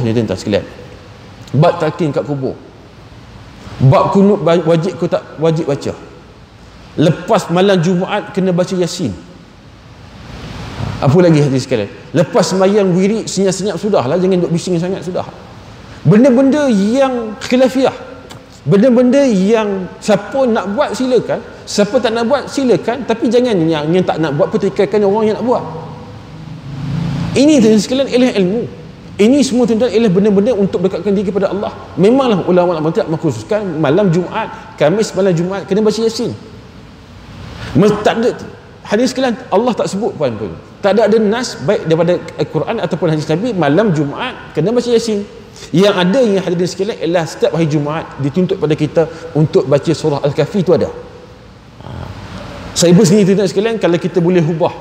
contohnya tuan-tuan sekalian, bab talqin kat kubur, bab kunut wajib ke tak wajib baca, lepas malam Jumaat kena baca Yasin. Apa lagi hadis sekalian, lepas sembahyang wirid senyap-senyap sudahlah, jangan duk bising sangat sudah. Benda-benda yang khilafiyah, benda-benda yang siapa nak buat silakan, siapa tak nak buat silakan, tapi jangan yang tak nak buat pertikaikan orang yang nak buat. Ini tuan sekalian ialah ilmu. Ini semua tuan-tuan ialah benda-benda untuk dekatkan diri kepada Allah. Memanglah ulama-ulama tidak mengkhususkan malam Jumaat, Khamis malam Jumaat kena baca Yasin. Tak ada hadis sekalian, Allah tak sebut pun. Tak ada nas baik daripada Al-Quran ataupun hadis Nabi malam Jumaat kena baca Yasin. Yang ada yang hadirin sekalian ialah setiap hari Jumaat dituntut pada kita untuk baca surah Al-Kahfi, itu ada. Saya bersini tuan-tuan sekalian, kalau kita boleh ubah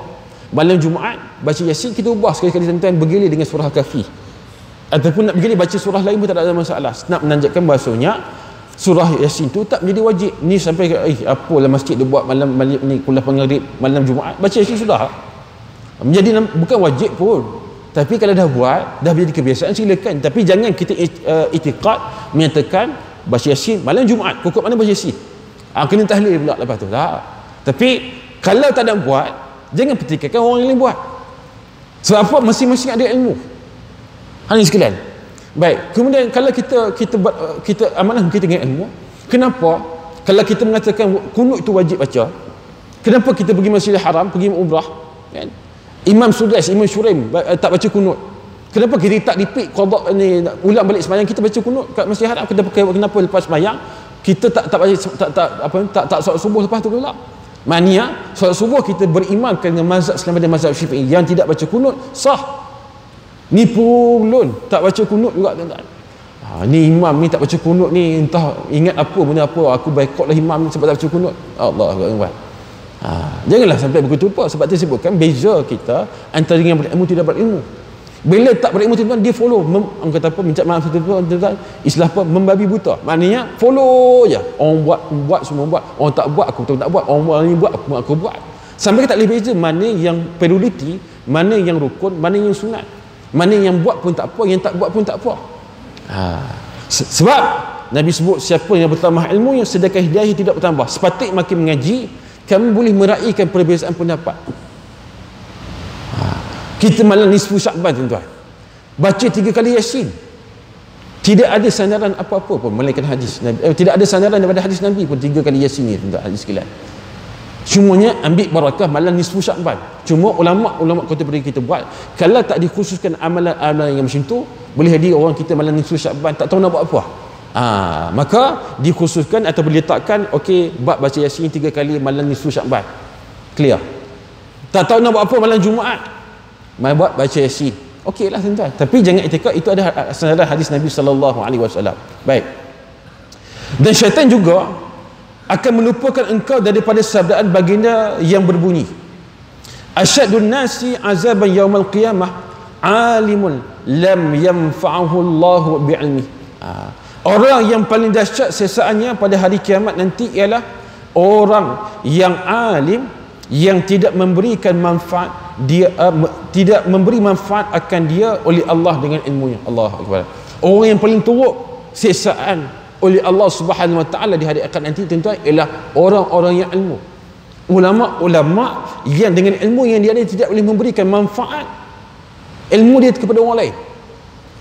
malam Jumaat baca Yasin, kita ubah sekali-kali tuan-tuan bergilir dengan surah Al-Kahfi, ataupun nak bergilir baca surah lain pun tak ada masalah. Nak menanjatkan bahasanya surah Yasin tu tak menjadi wajib. Ni sampai apalah masjid dia buat malam ni kuliah maghrib malam Jumaat baca Yasin sudah. Menjadi bukan wajib pun. Tapi kalau dah buat, dah menjadi kebiasaan, silakan. Tapi jangan kita itikad menyatakan baca Yasin malam Jumaat, pokok mana baca Yasin. Kena tahlil pula lepas tu. Tak. Tapi kalau tak ada buat, jangan pertikaikan orang yang lain buat. Sebab apa? Masing-masing ada ilmu. Hanya sekalian. Baik, kemudian kalau kita amanah kita dengan ilmu, kenapa kalau kita mengatakan kunut itu wajib baca, kenapa kita pergi Masjidil Haram, pergi umrah, kan? Imam Sudais, Imam Syuraim tak baca kunut. Kenapa kita tak repeat qada ni, ulang balik sembahyang kita baca kunut kat Masjidil Haram? Kenapa lepas sembahyang kita tak solat subuh lepas tu pula? Maknanya solat subuh kita beriman dengan mazhab selain daripada mazhab Syafi'i yang tidak baca kunut sah. Ni pulun tak baca kunut juga tuan-tuan. Ni imam ni tak baca kunut ni, entah ingat apa benda apa, aku boikotlah imam ni sebab tak baca kunut. Allah Akbar. Janganlah sampai begitu pun. Sebab tu sebutkan beza kita antara yang berilmu tidak berilmu. Bila tak berilmu tuan-tuan, dia follow orang kata apa, minta maaf tuan-tuan, istilah apa, membabi buta. Maknanya follow je. Orang buat semua buat, orang tak buat aku tak buat, orang ni buat aku buat. Sampai kita tak boleh beza mana yang prioriti, mana yang rukun, mana yang sunat. Mana yang buat pun tak apa, yang tak buat pun tak apa. Sebab Nabi sebut siapa yang bertambah ilmu, yang sedekah hidayah tidak bertambah. Sepatutnya makin mengaji, kami boleh meraihkan perbezaan pendapat. Kita malam nisfu Syakban tuan-tuan, baca 3 kali Yasin, tidak ada sandaran apa-apa pun melainkan hadis Nabi. Tidak ada sandaran daripada hadis Nabi pun 3 kali Yasin ni tuan-tuan, hadis sekalian. Semuanya ambil barakah malam nisfu Syakban. Cuma ulama kata pada kita buat, kalau tak dikhususkan amalan-amalan yang macam tu, boleh jadi orang kita malam nisfu Syakban tak tahu nak buat apa. Maka dikhususkan atau diletakkan okey, bab baca Yasin 3 kali malam nisfu Syakban. Clear. Tak tahu nak buat apa malam Jumaat, buat baca Yasin. Okeylah tuan-tuan. Tapi jangan itikad itu ada sandaran hadis Nabi sallallahu alaihi wasallam. Baik. Dan syaitan juga akan melupakan engkau daripada sabdaan baginda yang berbunyi, asyadun nasi azaban yaumal qiyamah alimun lam yanfa'ahu Allahu bi'ilmi. Orang yang paling dahsyat sesaannya pada hari kiamat nanti ialah orang yang alim, yang tidak memberikan manfaat dia, tidak memberi manfaat akan dia oleh Allah dengan ilmunya. Allah Akbar. Orang yang paling teruk sesaan oleh Allah Subhanahu Wa Taala di hari akan nanti tuan-tuan ialah orang-orang yang ilmu, ulama yang dengan ilmu yang dia ada tidak boleh memberikan manfaat ilmu dia kepada orang lain.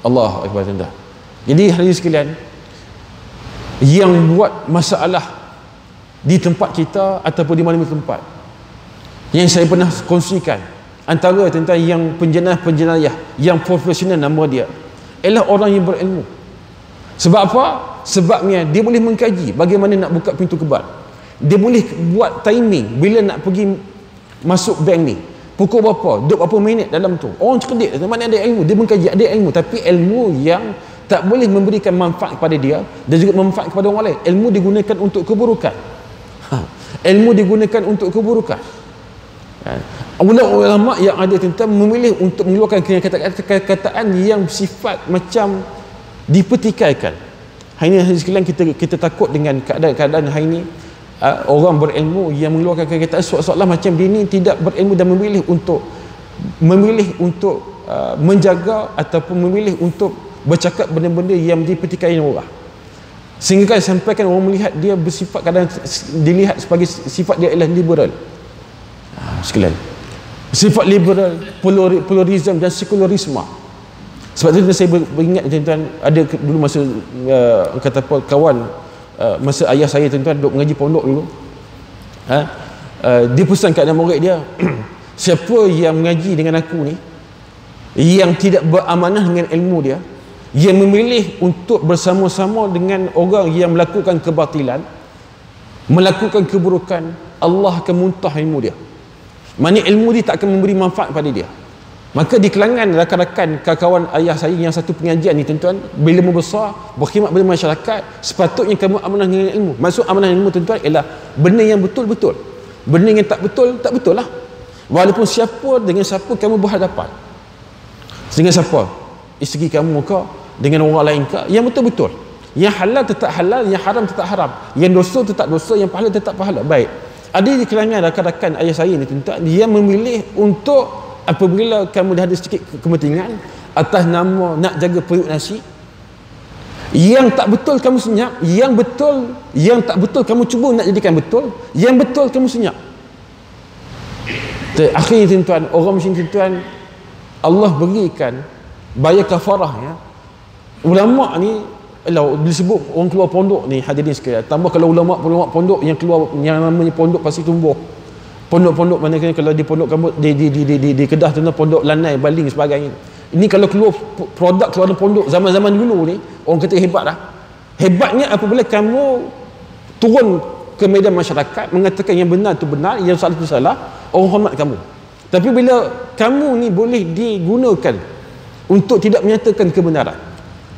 Allah Akbar tuan-tuan. Jadi hadirin sekalian, yang buat masalah di tempat kita ataupun di mana-mana tempat, yang saya pernah kongsikan, antara tuan-tuan yang penjenayah yang profesional nama dia ialah orang yang berilmu. Sebab apa? Sebabnya dia boleh mengkaji bagaimana nak buka pintu kebal. Dia boleh buat timing bila nak pergi masuk bank ni, pukul berapa, duduk berapa minit dalam tu. Orang cerdik, mana ada ilmu, dia mengkaji, ada ilmu, tapi ilmu yang tak boleh memberikan manfaat kepada dia dan juga manfaat kepada orang lain. Ilmu digunakan untuk keburukan. Ilmu digunakan untuk keburukan. Ulama yang ada tentang memilih untuk mengeluarkan kata-kataan yang sifat macam dipertikaikan. Hari ini sekalian kita takut dengan keadaan hari ini, orang berilmu yang mengeluarkan kata-kataan seolah-olah macam dia ni tidak berilmu dan memilih untuk menjaga ataupun memilih untuk bercakap benda-benda yang menjadi pertikaian orang, sehingga sampaikan orang melihat dia bersifat, kadang dilihat sebagai sifat dia ialah liberal. Sekalian, sifat liberal, pluralism dan sekularisme. Sebab tu saya beringat tuan-tuan, ada dulu masa kata apa, kawan masa ayah saya tuan-tuan duk mengaji pondok dulu, dia pesan kat anak murid dia, siapa yang mengaji dengan aku ni, yang tidak beramanah dengan ilmu dia, yang memilih untuk bersama-sama dengan orang yang melakukan kebatilan, melakukan keburukan, Allah akan muntah ilmu dia. Maknanya ilmu dia tak akan memberi manfaat pada dia. Maka di kalangan rakan-rakan kawan ayah saya yang satu pengajian ni tuan-tuan, bila membesar berkhidmat pada masyarakat, sepatutnya kamu amanah dengan ilmu. Maksud amanah ilmu tuan-tuan ialah benda yang betul-betul, benda yang tak betul, tak betul lah. Walaupun siapa, dengan siapa kamu berhadapan, dengan siapa, isteri kamu ke, dengan orang lain ke, yang betul-betul, yang halal tetap halal, yang haram tetap haram, yang dosa tetap dosa, yang pahala tetap pahala. Baik, ada di kalangan rakan-rakan ayah saya ni tuan-tuan, dia memilih untuk apabila kamu dah ada sedikit kepentingan atas nama nak jaga perut nasi, yang tak betul kamu senyap, yang betul, yang tak betul kamu cuba nak jadikan betul, yang betul kamu senyap. Akhirnya tuan-tuan, orang macam tuan-tuan, Allah berikan bayar kafarah ya. Ulama ni kalau disebut orang keluar pondok ni, hadirin sekalian, tambah kalau ulama pondok yang keluar, yang namanya pondok pasti tumbuh. Pondok-pondok mana kalau di pondok kamu di Kedah tu, pondok Lanai, Baling sebagainya. Ini kalau keluar produk keluar pondok zaman-zaman dulu ni, orang kata hebat lah. Hebatnya apabila kamu turun ke medan masyarakat mengatakan yang benar tu benar, yang salah tu salah, orang hormat kamu. Tapi bila kamu ni boleh digunakan untuk tidak menyatakan kebenaran,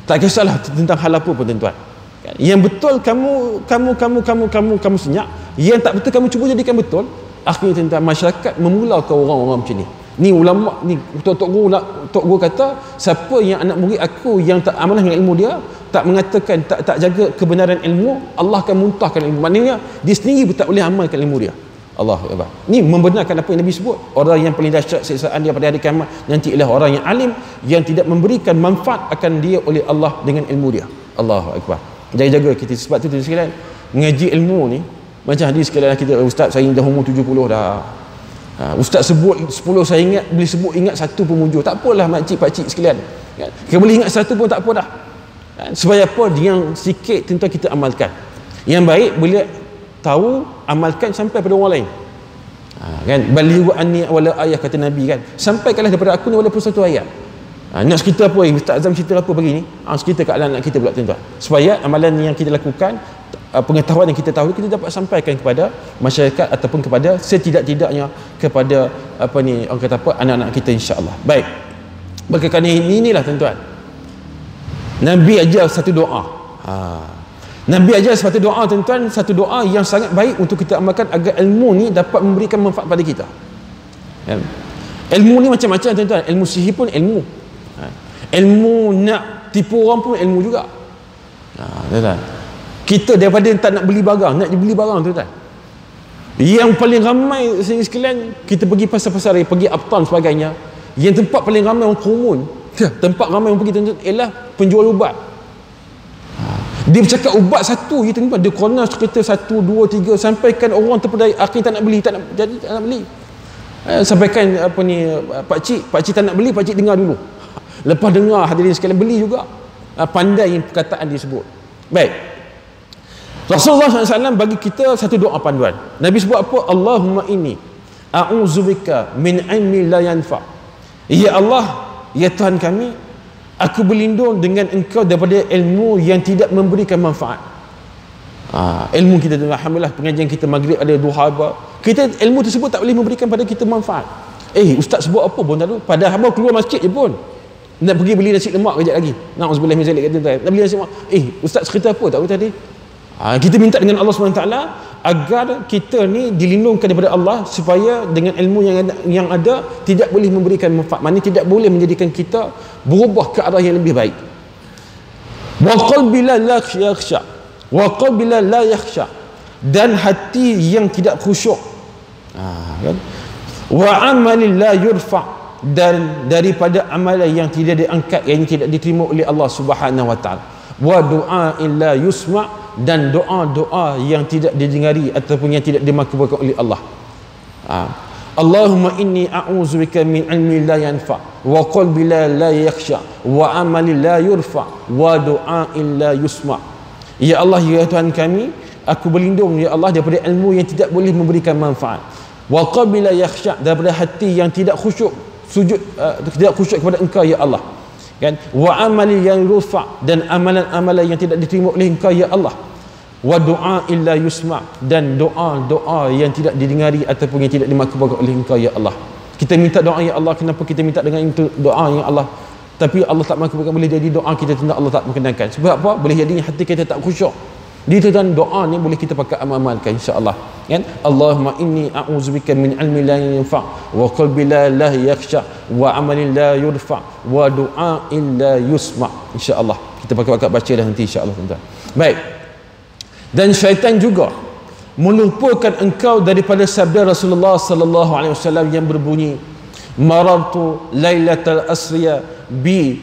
tak kisahlah tentang hal apa pun tuan-tuan, yang betul kamu senyap, yang tak betul kamu cuba jadikan betul. Akhirnya tentang masyarakat memula ke orang-orang macam ni. Ni ulama ni, tok guru kata, siapa yang anak murid aku yang tak amanah dengan ilmu dia, tak mengatakan, tak jaga kebenaran ilmu, Allah akan muntahkan ilmu. Maknanya dia sendiri pun tak boleh amalkan ilmu dia. Allahu akbar. Ni membenarkan apa yang Nabi sebut, orang yang paling dahsyat siksaan dia pada hari kiamat nanti ialah orang yang alim, yang tidak memberikan manfaat akan dia oleh Allah dengan ilmu dia. Allahu akbar. Jaga-jaga kita. Sebab tu sekalian, mengaji ilmu ni macam hadis sekalian kita, ustaz saya dah umur 70 dah. Ustaz sebut 10 saya ingat, boleh sebut ingat satu pun mujur. Tak apalah makcik pakcik sekalian. Kan? Kita boleh ingat satu pun tak apa dah. Kan? Supaya apa? Yang sikit tentu kita amalkan. Yang baik boleh tahu, amalkan sampai pada orang lain. Kan? Balighu anni wala ayah, kata Nabi kan. Sampaikanlah daripada aku ni walaupun satu ayat. Nak cerita apa? Ustaz Azam cerita apa pagi ni? Cerita kat anak kita pula tuan-tuan. Supaya amalan yang kita lakukan, pengetahuan yang kita tahu, kita dapat sampaikan kepada masyarakat ataupun kepada setidak-tidaknya kepada apa ni, orang kata apa, anak-anak kita, insya-Allah. Baik. Berkaitan inilah tuan-tuan, Nabi ajar satu doa. Nabi ajar satu doa tuan-tuan, satu doa yang sangat baik untuk kita amalkan agar ilmu ni dapat memberikan manfaat pada kita. Ilmu ni macam-macam tuan-tuan. Ilmu sihir pun ilmu. Ilmu nak tipu orang pun ilmu juga. Tuan-tuan, kita daripada tak nak beli barang, nak beli barang tuan-tuan, yang paling ramai sekalian, kita pergi pasar-pasar raya, pergi uptown sebagainya, yang tempat paling ramai orang kumun, tempat ramai orang pergi tuan-tuan, ialah penjual ubat. Dia bercakap ubat satu je tuan-tuan, dia corner cerita 1, 2, 3, sampaikan orang terpedaya, akhirnya tak nak beli, tak nak beli. Sampaikan apa ni, pakcik tak nak beli, pakcik dengar dulu. Lepas dengar, hadirin sekalian, beli juga. Pandai perkataan dia sebut. Baik, Rasulullah SAW bagi kita satu doa panduan. Nabi sebut apa? Allahumma inni a'udzubika min ilmi la yanfa. Ya Allah, ya Tuhan kami, aku berlindung dengan engkau daripada ilmu yang tidak memberikan manfaat. Ilmu kita, alhamdulillah, pengajian kita maghrib ada duha apa, kita ilmu tersebut tak boleh memberikan pada kita manfaat. Ustaz sebut apa pun tadi, pada hamba keluar masjid je pun nak pergi beli nasi lemak kejap lagi, na'udzubillah min zalik, kata nak beli nasi lemak, ustaz cerita apa tak tahu tadi. Kita minta dengan Allah SWT agar kita ni dilindungkan daripada Allah, supaya dengan ilmu yang ada tidak boleh memberikan manfaat, maknanya tidak boleh menjadikan kita berubah ke arah yang lebih baik. Wa qalbi la yakhsha, wa qalbi la yakhsha, dan hati yang tidak khusyuk. Kan? Wa amalin la yurfa, dan daripada amalan yang tidak diangkat, yang tidak diterima oleh Allah Subhanahu wa taala. Wa du'a illa yusma, dan doa-doa yang tidak didengari ataupun yang tidak dimakbulkan oleh Allah. Allahumma inni a'udzubika min ilmi la yanfa wa qalbi la yakhsha wa amali la yurfa wa du'a illa yusma. Ya Allah, ya Tuhan kami, aku berlindung ya Allah daripada ilmu yang tidak boleh memberikan manfaat, wa qalbi la yakhsha, daripada hati yang tidak khusyuk sujud, tidak khusyuk kepada Engkau ya Allah, kan, wa amali yang yurfa, dan amalan-amalan yang tidak diterima oleh Engkau ya Allah, wa du'a illa yusma, dan doa-doa yang tidak didengari ataupun yang tidak dimakbulkan oleh Engkau ya Allah. Kita minta doa ya Allah, kenapa kita minta dengan itu doa ya Allah, tapi Allah tak makbulkan? Boleh jadi doa kita tentang Allah tak berkenankan. Sebab apa? Boleh jadi hati kita tak khusyuk. Dia dan doa ni boleh kita pakai amal-amalkan insya-Allah, kan? Allahumma inni a'udzubika min ilmi la yanfa wa qalbi la yakhsha wa amalin la yurfa wa du'a illa yusma. Insya-Allah kita pakai baca dah nanti insya-Allah tuan-tuan. Baik. Dan syaitan juga melupakan engkau daripada sabda Rasulullah sallallahu alaihi wasallam yang berbunyi, marartu lailatal asriya bi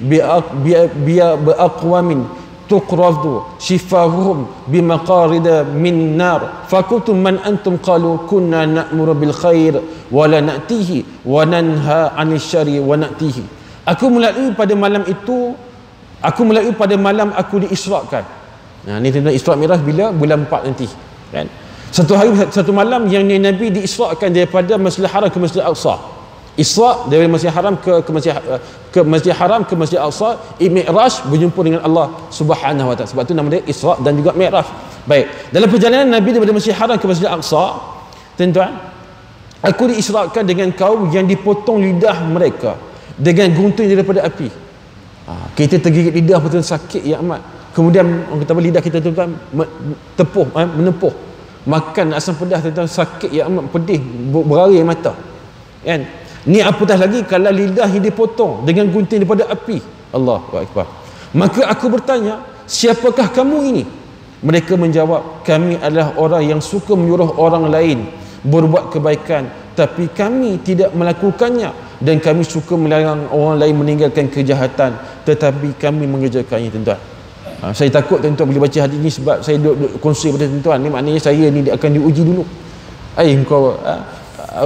aqwamin tuqradu shifahuhum bimaqarida min nar fakultum man antum, qalu kunna na'muru bil khair wa la na'tihi wa nanha 'anil syarri wa na'tihi. Aku melalui pada malam aku diisrakan. Nah, ni tentang Isra' Mi'raj bila bulan 4 nanti, kan? Satu hari, satu malam yang Nabi diisrakan daripada Masjidil Haram ke Masjidil Aqsa. Isra' dari Masjidil Haram ke Masjidil Haram ke Masjidil Aqsa. Mi'raj berjumpa dengan Allah Subhanahu wa taala. Sebab tu nama dia Isra' dan juga Mi'raj. Baik, dalam perjalanan Nabi daripada Masjidil Haram ke Masjidil Aqsa, tuan-tuan, aku diisrakan dengan kaum yang dipotong lidah mereka dengan gunting daripada api. Kita tergigit lidah betul sakit ya amat. Kemudian orang kata lidah kita tuan-tuan menempuh makan asam pedas tuan-tuan, sakit ya amat, pedih, berair mata, kan? Ni apatah lagi kalau lidah yang dipotong dengan gunting daripada api. Allahu akbar. Maka aku bertanya, siapakah kamu ini? Mereka menjawab, kami adalah orang yang suka menyuruh orang lain berbuat kebaikan, tapi kami tidak melakukannya, dan kami suka melarang orang lain meninggalkan kejahatan, tetapi kami mengerjakannya, tuan-tuan. Saya takut tuan-tuan boleh baca hadis ni, sebab saya duduk kongsi pada tuan-tuan ni, maknanya saya ni akan diuji dulu. Engkau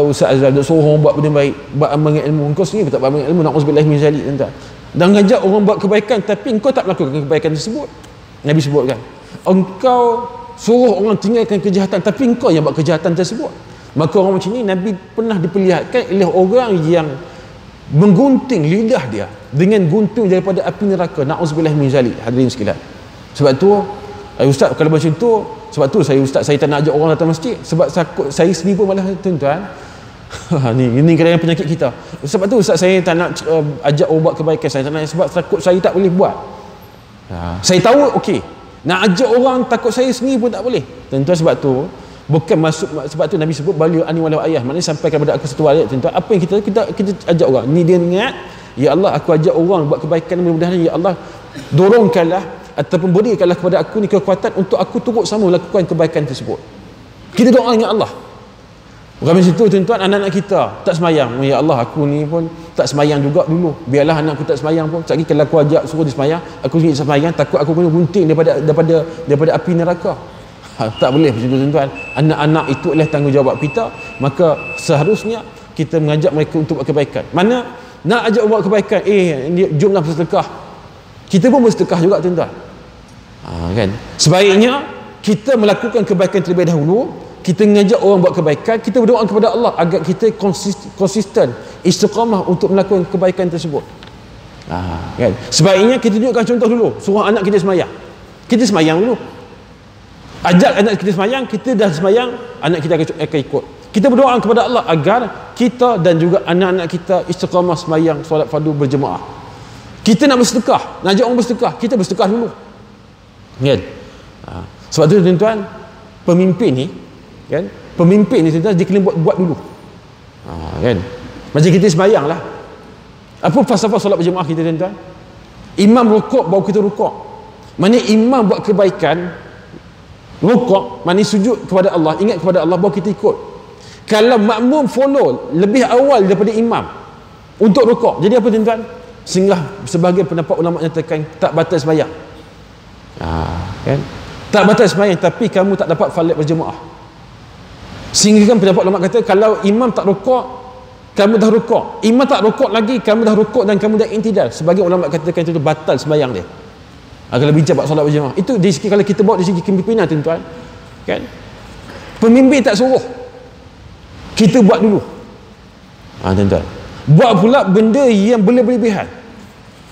Ustaz Azral duk suruh orang buat benda baik, buat amal dengan ilmu, engkau sendiri tak buat amal dengan ilmu, na'udzubillah min zalik, tuan-tuan. Dan ngajak orang buat kebaikan tapi engkau tak melakukan kebaikan tersebut. Nabi sebutkan, engkau suruh orang tinggalkan kejahatan tapi engkau yang buat kejahatan tersebut. Maka orang macam ni Nabi pernah diperlihatkan oleh orang yang menggunting lidah dia dengan gunting daripada api neraka. Na'udzubillah min zalik, hadirin sekalian. Sebab tu Ustaz kalau macam tu, sebab tu saya tak nak ajak orang datang masjid, sebab saya sendiri pun malah tuan-tuan ni kadang-kadang penyakit kita. Sebab tu Ustaz saya tak nak ajak orang buat kebaikan, saya tak nak, sebab takut saya tak boleh buat. Saya tahu okey, nak ajak orang takut saya sendiri pun tak boleh, tuan-tuan. Sebab tu bukan masuk, sebab tu Nabi sebut baliu ani walau ayah, maknanya sampaikan kepada aku satu ayat, tuan-tuan. Apa yang kita ajak orang ni, dia ingat ya Allah aku ajak orang buat kebaikan, mudah-mudahan ya Allah dorongkanlah ataupun berikanlah kepada aku ni kekuatan untuk aku turut sama melakukan kebaikan tersebut. Kita doa dengan Allah. Bukan macam tu tuan-tuan, anak-anak kita tak semayang, ya Allah aku ni pun tak semayang juga dulu, biarlah anakku tak semayang pun, sekali kalau aku ajak suruh dia semayang, aku sendiri semayang, takut aku kena gunting daripada api neraka. Tak boleh macam tu tuan-tuan. Anak-anak itu adalah tanggungjawab kita, maka seharusnya kita mengajak mereka untuk buat kebaikan. Mana nak ajak buat kebaikan, jomlah bersedekah, kita pun bersedekah juga tuan-tuan. Kan? Sebaiknya kita melakukan kebaikan terlebih dahulu, kita mengajak orang buat kebaikan, kita berdoa kepada Allah agar kita konsisten, istiqamah untuk melakukan kebaikan tersebut. Kan? Sebaiknya kita tunjukkan contoh dulu, suruh anak kita semayang, kita semayang dulu, ajak anak kita semayang, kita dah semayang, anak kita akan ikut. Kita berdoa kepada Allah agar kita dan juga anak-anak kita istiqamah semayang solat fardu berjemaah. Kita nak bersedekah, nak ajak orang bersedekah, kita bersedekah dulu, kan? Sebab tu tuan-tuan, pemimpin ni tuan-tuan, dia kena buat dulu, kan? Macam kita semayang lah, apa falsafah solat berjemaah kita tuan-tuan? Imam rukuk baru kita rukuk, mana imam buat kebaikan, rukuk mana sujud kepada Allah, ingat kepada Allah, baru kita ikut. Kalau makmum follow lebih awal daripada imam, untuk rukuk. Jadi apa tuan-tuan? Sehingga sebahagian pendapat ulama nyatakan tak batal sembahyang. Kan? Tak batal sembahyang, tapi kamu tak dapat solat berjemaah. Sehingga kan pendapat ulama kata kalau imam tak rukuk, kamu dah rukuk. Imam tak rukuk lagi, kamu dah rukuk dan kamu dah intidal. Sebagian ulama katakan itu batal sembahyang dia. Kalau bincang bab solat berjemaah. Itu di segi, kalau kita bawa di segi kepimpinan tuan-tuan, kan? Pemimpin tak suruh, kita buat dulu. Tuan-tuan, buat pula benda yang berlebihan.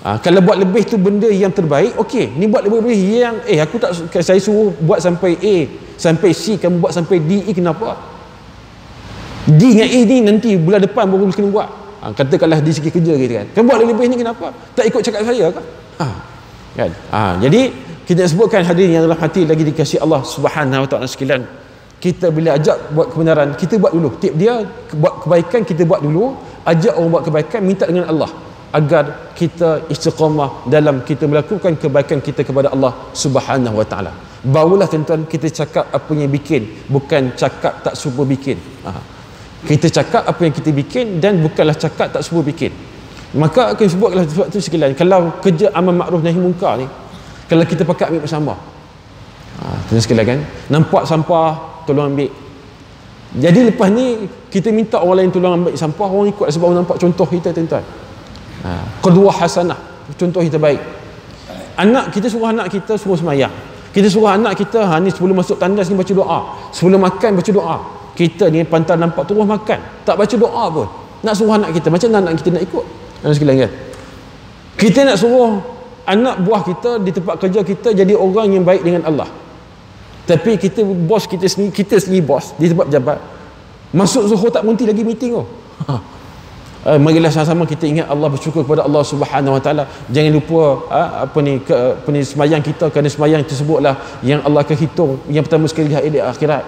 Kalau buat lebih tu benda yang terbaik, okey. Ni buat lebih yang aku tak, saya suruh buat sampai A sampai C, kamu buat sampai D, E, kenapa? D dengan E ni nanti bulan depan baru kena buat. Katakanlah di segi kerja kita kan, kamu buat lebih ni kenapa? Tak ikut cakap saya ke? Kan? Jadi kita sebutkan hadirin yang dalam hati lagi dikasihi Allah Subhanahu wa taala sekalian, kita bila ajak buat kebenaran, kita buat dulu. Tip dia, buat kebaikan kita buat dulu, ajak orang buat kebaikan, minta dengan Allah agar kita istiqamah dalam kita melakukan kebaikan kita kepada Allah Subhanahu wa taala. Barulah tuan-tuan kita cakap apa yang bikin, bukan cakap tak suruh bikin. Kita cakap apa yang kita bikin dan bukanlah cakap tak suruh bikin. Maka akan sebutlah sebab tu sekalian, kalau kerja amal makruf nahi munkar ni, kalau kita pakat ambil bersama, tuan sekalian kan, nampak sampah tolong ambil. Jadi lepas ni kita minta orang lain tolong ambil sampah, orang ikut sebab orang nampak contoh kita tuan-tuan. Qudwah hasanah, contoh yang terbaik. Anak kita suruh anak kita suruh semayang. Kita suruh anak kita ni sebelum masuk tandas ni baca doa, sebelum makan baca doa. Kita ni pantas nampak terus makan, tak baca doa pun. Nak suruh anak kita, macam mana anak kita nak ikut? Sekalian kan? Kita nak suruh anak buah kita di tempat kerja kita jadi orang yang baik dengan Allah. Tapi kita bos kita sendiri bos di tempat pejabat, masuk zuhur tak berhenti lagi meeting tu. Marilah sama-sama kita ingat Allah, bersyukur kepada Allah Subhanahu wa taala. Jangan lupa semayang kita, kerana semayang tersebutlah yang Allah akan hitung yang pertama sekali di akhirat.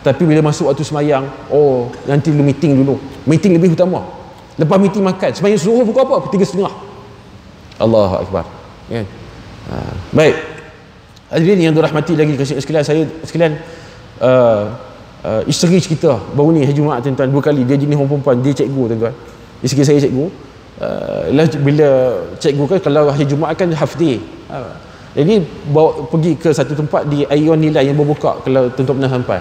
Tapi bila masuk waktu semayang, nanti dulu meeting dulu. Meeting lebih utama. Lepas meeting makan, semayang suruh pukul apa? 3:30. Allahu akbar. Kan? Baik. Hadirin yang dirahmati lagi kasih sekalian, saya sekalian isteri cerita baru ni hari Jumaat tuan-tuan, 2 kali. Dia jenis orang perempuan, dia cikgu tuan-tuan. Isteri saya cikgu. Bila cikgu kan kalau hari Jumaat kan half day. Jadi bawa pergi ke satu tempat di Ion Nilai yang berbuka, kalau tuan-tuan pernah sampai.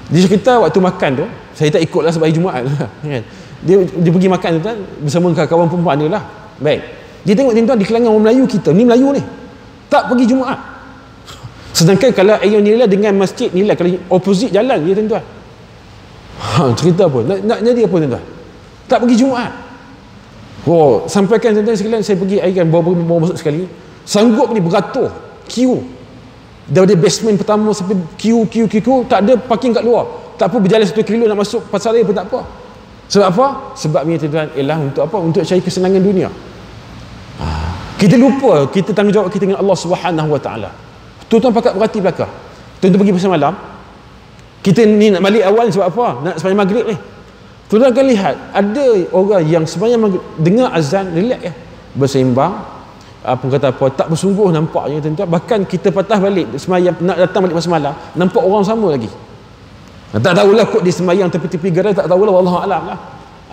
Dia cerita waktu makan tu, saya tak ikutlah sebab hari Jumaat kan. Dia pergi makan tuan bersama kawan perempuan dia lah. Baik. Dia tengok tuan-tuan di kalangan orang Melayu kita, ni Melayu ni tak pergi Jumaat. Sedangkan kalau Ion Nilai dengan Masjid Nilai, kalau opposite jalan dia tuan-tuan. Cerita apa? Nak jadi apa tuan-tuan? Tak pergi Jumaat. Sampaikan tuan-tuan sekalian, saya pergi kan baru masuk sekali, sanggup ni beratur queue daripada basement pertama sampai queue, tak ada parking kat luar. Tak apa, berjalan 1 kilo nak masuk pasar raya pun tak apa. Sebab apa? Sebabnya tuan-tuan ialah untuk apa? Untuk cari kesenangan dunia. Kita lupa kita tanggungjawab kita dengan Allah Subhanahu wa taala. Tuan-tuan pakat berhati belakang. Tuan-tuan pergi pasal malam, kita ni nak balik awal sebab apa? Nak sembahyang maghrib ni. Tuan-tuan akan lihat ada orang yang sembahyang maghrib dengar azan relax ya, bersembang, apa kata apa, tak bersungguh nampaknya tuan-tuan. Bahkan kita patah balik sembahyang, nak datang balik pasal malam, nampak orang sama lagi. Tak tahulah kot dia sembahyang tepi-tepi gerai, tak tahulah, wallahu alam lah.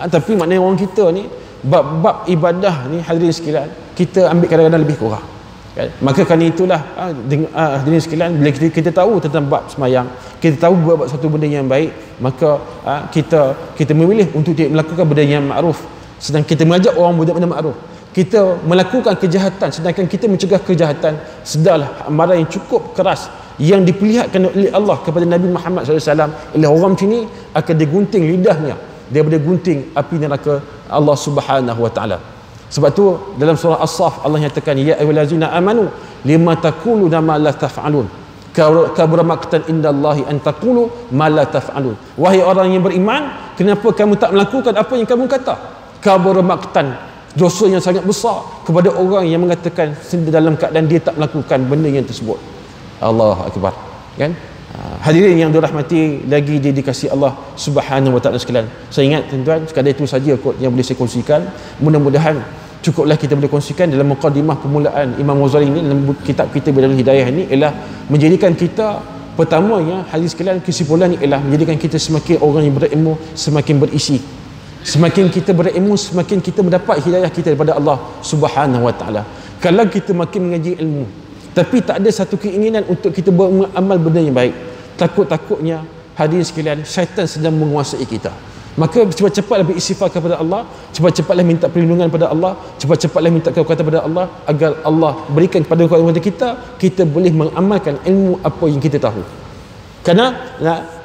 Tapi maknanya orang kita ni bab ibadah ni hadirin sekalian, kita ambil kadang-kadang lebih kurang. Kan? Maka kerana itulah hadirin sekalian, bila kita tahu tentang bab sembahyang, kita tahu buat satu benda yang baik, maka kita memilih untuk melakukan benda yang makruf, sedang kita mengajak orang buat benda makruf. Kita melakukan kejahatan sedangkan kita mencegah kejahatan, sedarlah amaran yang cukup keras yang diperlihatkan oleh Allah kepada Nabi Muhammad SAW. Oleh orang macam ni akan digunting lidahnya daripada gunting api neraka Allah Subhanahu wa taala. Sebab tu dalam surah As-Saff Allah nyatakan, ya ayyuhallazina amanu lima taquluna ma la taf'alun kabura maqtan indallahi an taqulu ma la taf'alun. Wahai orang yang beriman, kenapa kamu tak melakukan apa yang kamu kata? Kabura maqtan, dosa yang sangat besar kepada orang yang mengatakan dalam keadaan dia tak melakukan benda yang tersebut. Allahu akbar. Kan? Hadirin yang dirahmati lagi dikasihi Allah Subhanahu wa taala sekalian. Saya ingat tuan-tuan, sekadar itu saja kot yang boleh saya kongsikan. Mudah-mudahan cukuplah kita boleh kongsikan dalam mukadimah permulaan Imam Ghazali ini dalam kitab kita Bidayahul Hidayah ini, ialah menjadikan kita, pertamanya hadis sekalian, kesimpulan ini ialah menjadikan kita semakin orang yang berilmu, semakin berisi. Semakin kita berilmu, semakin kita mendapat hidayah kita daripada Allah Subhanahu wa taala. Kalau kita makin mengaji ilmu tapi tak ada satu keinginan untuk kita beramal benda yang baik, takut-takutnya hadirin sekalian, syaitan sedang menguasai kita. Maka cepat-cepatlah beristighfar kepada Allah, cepat-cepatlah minta perlindungan pada Allah, cepat-cepatlah minta kekuatan pada Allah agar Allah berikan kepada kita, kita boleh mengamalkan ilmu apa yang kita tahu. Kerana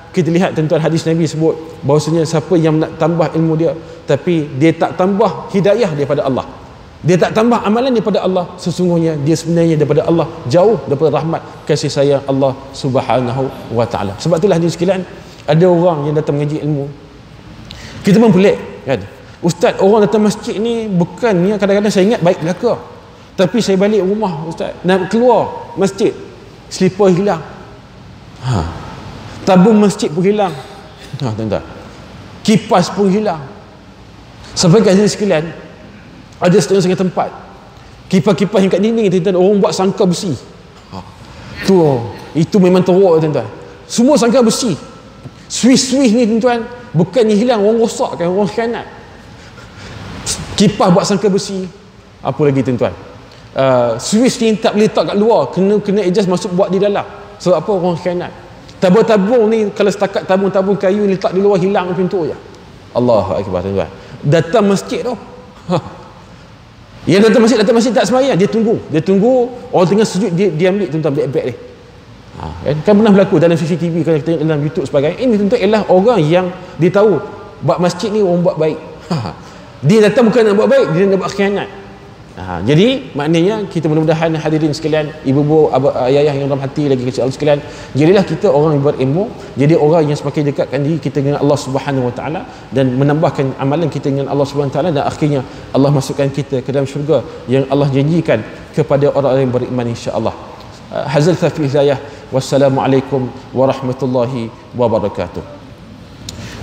kita lihat tuan-tuan, hadis Nabi sebut bahawasanya siapa yang nak tambah ilmu dia tapi dia tak tambah hidayah daripada Allah, dia tak tambah amalan daripada Allah, sesungguhnya dia sebenarnya daripada Allah, jauh daripada rahmat kasih sayang Allah Subhanahu wa taala. Sebab itulah hadirin sekalian, ada orang yang datang mengaji ilmu, kita pun pelik kan, ustaz, orang datang masjid ni bukannya, kadang-kadang saya ingat baik belaka, tapi saya balik rumah ustaz, nak keluar masjid selipar hilang, tabung masjid pun hilang, tuan-tuan, kipas pun hilang. Sampai kat sini sekalian, ada setengah-setengah tempat kipas-kipas yang kat dinding tuan-tuan, orang buat sangka besi. Itu memang teruk tuan-tuan, semua sangka besi. Swiss ni tuan-tuan, bukannya hilang, orang rosakkan, orang khianat. Kipas buat sangka besi, apa lagi tuan-tuan, Swiss ni tak boleh letak kat luar, kena adjust masuk buat di dalam. Sebab apa? Orang khianat. Tabung-tabung ni, kalau setakat tabung-tabung kayu letak di luar, hilang pintu je. Allahu akbar tuan-tuan. Datang masjid tu, yang datang masjid tak sembahyang, dia tunggu orang tengah sujud, dia ambil tuan-tuan beg-beg dia. Kan pernah berlaku dalam CCTV, kalau kita tengok dalam YouTube sebagainya. Ini tuan-tuan ialah orang yang dia tahu buat masjid ni orang buat baik. Dia datang bukan nak buat baik, dia nak buat khianat. Jadi maknanya kita mudah-mudahan hadirin sekalian, ibu-ibu, ayah yang dalam hati lagi kecil sekalian, jadilah kita orang yang berilmu, jadi orang yang semakin dekatkan diri kita dengan Allah Subhanahu wa taala dan menambahkan amalan kita dengan Allah Subhanahu wa taala, dan akhirnya Allah masukkan kita ke dalam syurga yang Allah janjikan kepada orang-orang yang beriman, insya-Allah. Hazal fi hidayah. Wassalamualaikum warahmatullahi wabarakatuh.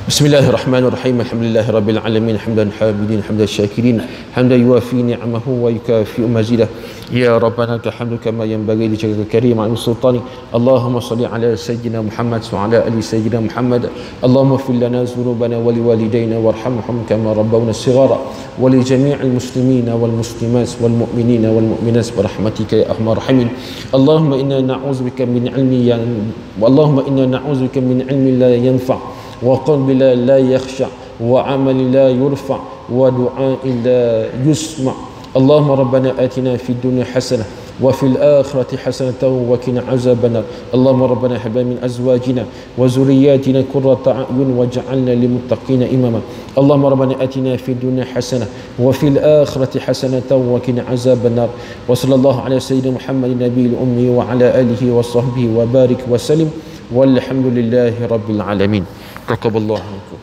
بسم الله الرحمن الرحيم الحمد لله رب العالمين حمدا حامدين حمدا شاكرين حمدا يوافي نعمه ويكافئ مزيده يا ربنا لك الحمد كما ينبغي لجلالك الكريم عن سلطانه اللهم صل على سيدنا محمد وعلى ال سيدنا محمد اللهم اغفر لنا ذنوبنا ولوالدينا وارحمهم كما ربونا صغارا ولجميع المسلمين والمسلمات والمؤمنين والمؤمنات برحمتك يا ارحم الراحمين اللهم انا نعوذ بك من علم اللهم انا نعوذ بك من علم لا ينفع وقلب لا يخشع وعمل لا يرفع ودعاء لا يسمع اللهم ربنا آتنا في الدنيا حسنة وفي الآخرة حسنة وقنا عذاب النار اللهم ربنا هب من أزواجنا وذرياتنا قرة أعين واجعلنا للمتقين إماما اللهم ربنا آتنا في الدنيا حسنة وفي الآخرة حسنة وقنا عذاب النار وصلى الله على سيدنا محمد النبي الأمي وعلى آله وصحبه وبارك وسلم والحمد لله رب العالمين. تقبل الله منكم.